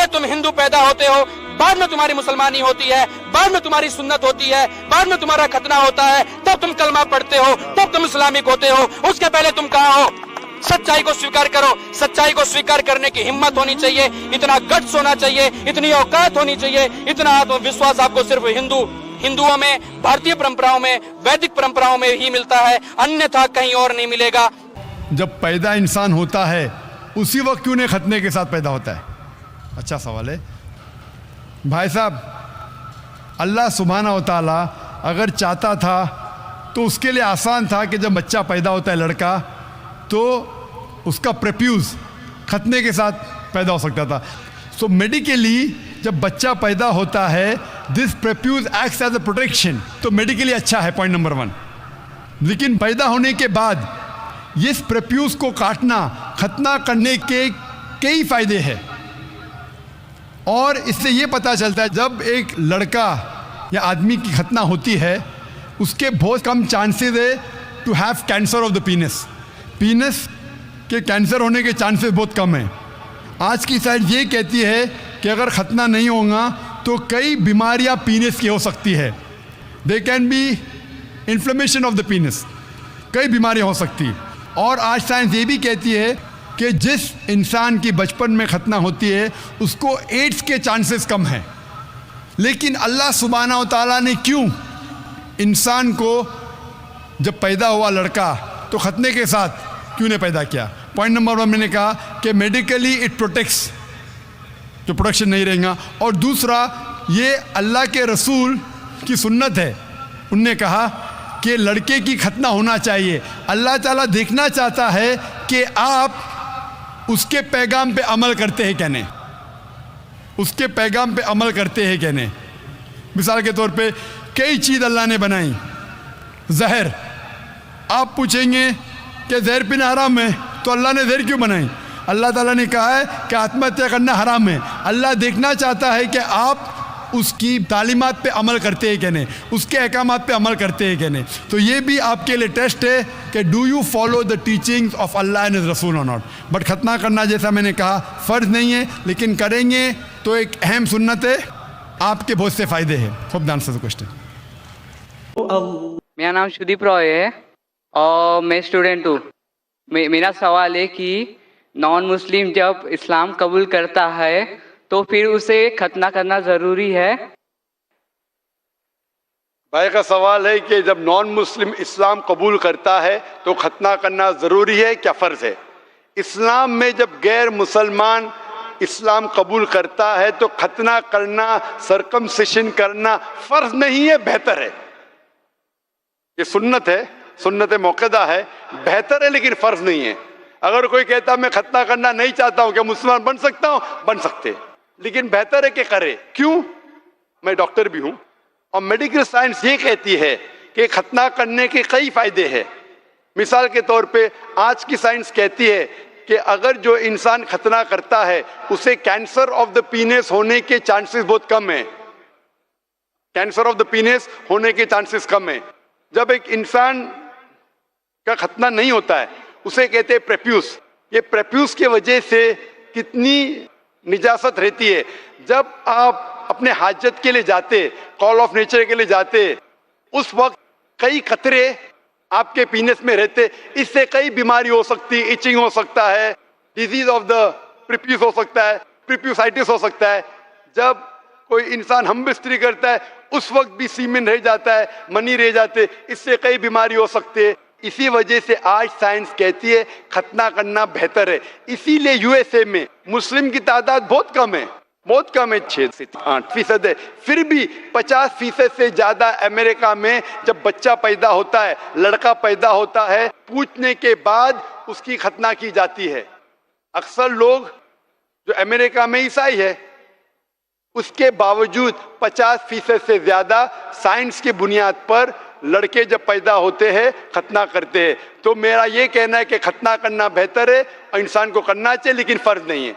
बाद तुम हिंदू पैदा होते हो, बाद में तुम्हारी मुसलमानी होती है, बाद में तुम्हारी सुन्नत होती है, बाद में तुम्हारा खतना होता है, तब तुम कलमा पढ़ते हो, तब तुम इस्लामिक होते हो। उसके पहले तुम कहाँ हो? सच्चाई को स्वीकार करो। सच्चाई को स्वीकार करने की हिम्मत होनी चाहिए, इतना गट्स होना चाहिए, इतनी औकात होनी चाहिए, इतना आत्मविश्वास आपको सिर्फ हिंदुओं में, भारतीय परंपराओं में, वैदिक परंपराओं में ही मिलता है, अन्यथा कहीं और नहीं मिलेगा। जब पैदा इंसान होता है उसी वक्त क्यों नहीं खतने के साथ पैदा होता है? अच्छा सवाल है भाई साहब। अल्लाह सुब्हाना व तआला अगर चाहता था तो उसके लिए आसान था कि जब बच्चा पैदा होता है लड़का, तो उसका प्रेप्यूज खतने के साथ पैदा हो सकता था। सो मेडिकली जब बच्चा पैदा होता है, this prepuce acts as a protection, तो मेडिकली अच्छा है, पॉइंट नंबर 1। लेकिन पैदा होने के बाद इस प्रेप्यूज को काटना, खतना करने के कई फायदे हैं। और इससे ये पता चलता है जब एक लड़का या आदमी की खतना होती है, उसके बहुत कम चांसेस है to have cancer of the penis. Penis के कैंसर होने के चांसेस बहुत कम हैं। आज की साइंस ये कहती है कि अगर खतना नहीं होगा तो कई बीमारियां पीनस की हो सकती है। They can be inflammation of the पीनस, कई बीमारियां हो सकती। और आज साइंस ये भी कहती है कि जिस इंसान की बचपन में खतना होती है उसको एड्स के चांसेस कम हैं। लेकिन अल्लाह सुब्हाना व तआला ने क्यों इंसान को जब पैदा हुआ लड़का तो खतने के साथ क्यों नहीं पैदा किया? पॉइंट नंबर 1 मैंने कहा कि मेडिकली इट प्रोटेक्ट्स, जो प्रोटेक्शन नहीं रहेगा। और दूसरा, ये अल्लाह के रसूल की सुन्नत है। उनने कहा कि लड़के की खतना होना चाहिए। अल्लाह ताला देखना चाहता है कि आप उसके पैगाम पे अमल करते हैं क्या नहीं, उसके पैगाम पे अमल करते हैं क्या नहीं। मिसाल के तौर पे कई चीज़ अल्लाह ने बनाई। जहर, आप पूछेंगे कि जहर पीना हराम है, तो अल्लाह ने जहर क्यों बनाई? अल्लाह ताला ने कहा है कि आत्महत्या करना हराम है। अल्लाह देखना चाहता है कि आप उसकी तालीमात पे अमल करते हैं क्या नहीं, उसके अहकामात पे अमल करते हैं क्या नहीं। तो ये भी आपके लिए टेस्ट है कि do you follow the teachings of Allah and his रसूल और नॉट। बट खतना करना, जैसा मैंने कहा, फ़र्ज नहीं है, लेकिन करेंगे तो एक अहम सुन्नत है, आपके बहुत से फ़ायदे हैं। Hope the answer the question. मेरा नाम शुदीप रॉय है और मैं स्टूडेंट हूँ। मेरा सवाल है कि नॉन मुस्लिम जब इस्लाम कबूल करता है तो फिर उसे खतना करना ज़रूरी है? भाई का सवाल है कि जब नॉन मुस्लिम इस्लाम कबूल करता है तो खतना करना ज़रूरी है क्या फ़र्ज़ है? इस्लाम में जब गैर मुसलमान इस्लाम कबूल करता है तो खतना करना, सरकमसिशन करना फ़र्ज़ नहीं है, बेहतर है। ये सुन्नत है, सुन्नत मौक़दा है, बेहतर है, लेकिन फ़र्ज़ नहीं है। अगर कोई कहता मैं खतना करना नहीं चाहता हूँ, क्या मुसलमान बन सकता हूँ? बन सकते, लेकिन बेहतर है कि करे। क्यों? मैं डॉक्टर भी हूँ और मेडिकल साइंस ये कहती है कि खतना करने के कई फायदे हैं। मिसाल के तौर पे आज की साइंस कहती है कि अगर जो इंसान खतना करता है उसे कैंसर ऑफ द पीनस होने के चांसेस बहुत कम है। कैंसर ऑफ द पीनस होने के चांसेस कम है। जब एक इंसान का खतना नहीं होता है उसे कहते हैं प्रेप्यूस। ये प्रेप्यूस की वजह से कितनी निजासत रहती है। जब आप अपने हाजत के लिए जाते, कॉल ऑफ नेचर के लिए जाते, उस वक्त कई खतरे आपके पीनस में रहते, इससे कई बीमारी हो सकती, इचिंग हो सकता है, डिजीज ऑफ द प्रेप्यूस हो सकता है, प्रेप्यूसाइटिस हो सकता है। जब कोई इंसान हम बिस्तरी करता है उस वक्त भी सीमेन रह जाता है, मनी रह जाते, इससे कई बीमारी हो सकती है। इसी वजह से आज साइंस कहती है खतना करना बेहतर है। इसीलिए यूएसए में मुस्लिम की तादाद बहुत कम है, बहुत कम है, 6 से 8% है। फिर भी 50% से ज्यादा अमेरिका में जब बच्चा पैदा होता है, लड़का पैदा होता है, पूछने के बाद उसकी खतना की जाती है। अक्सर लोग जो अमेरिका में ईसाई है, उसके बावजूद 50% से ज्यादा साइंस की बुनियाद पर लड़के जब पैदा होते हैं खतना करते हैं। तो मेरा ये कहना है कि खतना करना बेहतर है और इंसान को करना चाहिए, लेकिन फर्ज नहीं है।